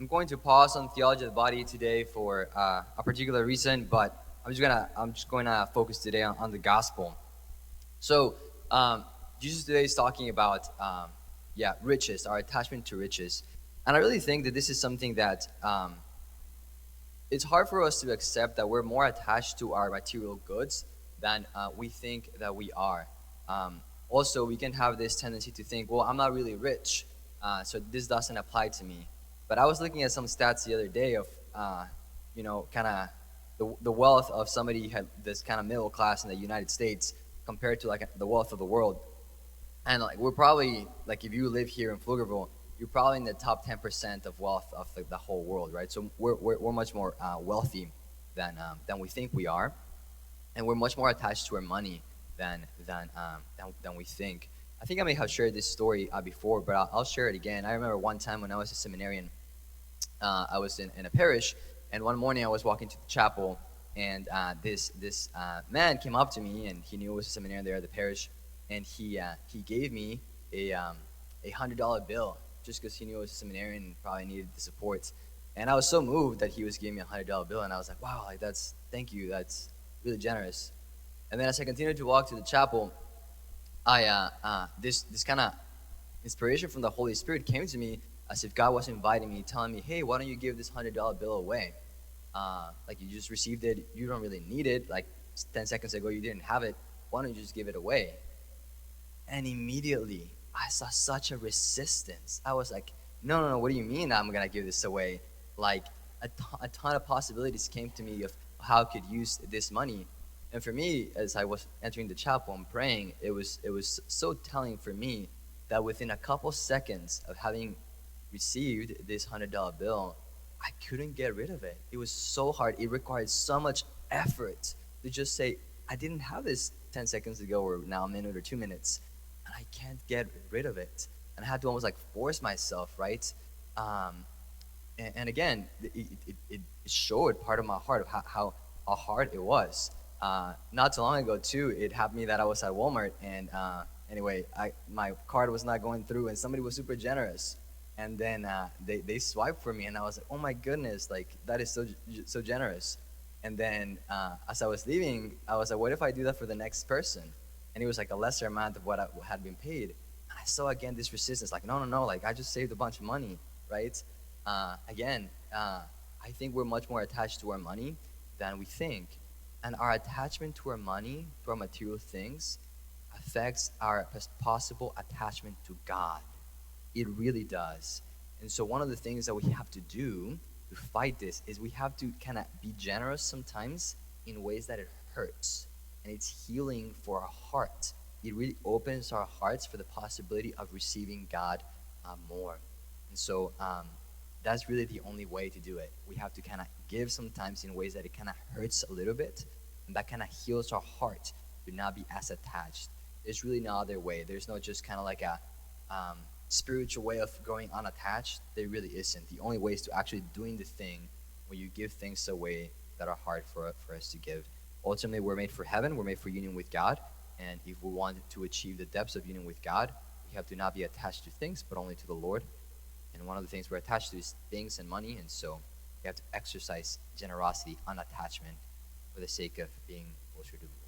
I'm going to pause on theology of the body today for a particular reason, but I'm just going to focus today on the gospel. So Jesus today is talking about riches, our attachment to riches, and I really think that this is something that it's hard for us to accept that we're more attached to our material goods than we think that we are. Also, we can have this tendency to think, well, I'm not really rich, so this doesn't apply to me. But I was looking at some stats the other day of, kind of the wealth of somebody had this kind of middle class in the United States compared to like the wealth of the world. And like we're probably like if you live here in Pflugerville, you're probably in the top 10% of wealth of the whole world, right? So we're much more wealthy than we think we are, and we're much more attached to our money than we think. I think I may have shared this story before, but I'll share it again. I remember one time when I was a seminarian, I was in a parish, and one morning I was walking to the chapel, and this man came up to me, and he knew I was a seminarian there at the parish, and he gave me a $100 bill just because he knew I was a seminarian and probably needed the support. And I was so moved that he was giving me a $100 bill, and I was like, wow, like thank you, that's really generous. And then as I continued to walk to the chapel, this kind of inspiration from the Holy Spirit came to me as if God was inviting me, telling me, hey, why don't you give this $100 bill away? Like you just received it, you don't really need it. Like 10 seconds ago, you didn't have it. Why don't you just give it away? And immediately, I saw such a resistance. I was like, no, what do you mean I'm going to give this away? Like, a ton of possibilities came to me of how I could use this money. And for me, as I was entering the chapel and praying, it was so telling for me that within a couple seconds of having received this $100 bill, I couldn't get rid of it. It was so hard. It required so much effort to just say, I didn't have this 10 seconds ago or now a minute or 2 minutes, and I can't get rid of it. And I had to almost like force myself, right? And again, it showed part of my heart of how hard it was. Not too long ago, too, it happened to me that I was at Walmart, and anyway, my card was not going through, and somebody was super generous. And then they swiped for me, and I was like, oh my goodness, like that is so generous. And then as I was leaving, I was like, what if I do that for the next person? And it was like a lesser amount of what had been paid. And I saw again this resistance, like, no, like I just saved a bunch of money, right? I think we're much more attached to our money than we think. And our attachment to our money, to our material things, affects our possible attachment to God. It really does. And so one of the things that we have to do to fight this is we have to kind of be generous sometimes in ways that it hurts. And it's healing for our heart. It really opens our hearts for the possibility of receiving God more. And so that's really the only way to do it. We have to kind of give sometimes in ways that it kind of hurts a little bit, and that kind of heals our heart to not be as attached. There's really no other way. There's no just kind of like a spiritual way of going unattached. There really isn't. The only way is to actually doing the thing when you give things away that are hard for us to give. Ultimately, we're made for heaven. We're made for union with God. And if we want to achieve the depths of union with God, we have to not be attached to things, but only to the Lord. And one of the things we're attached to is things and money. And so we have to exercise generosity, unattachment, for the sake of being closer to the Lord.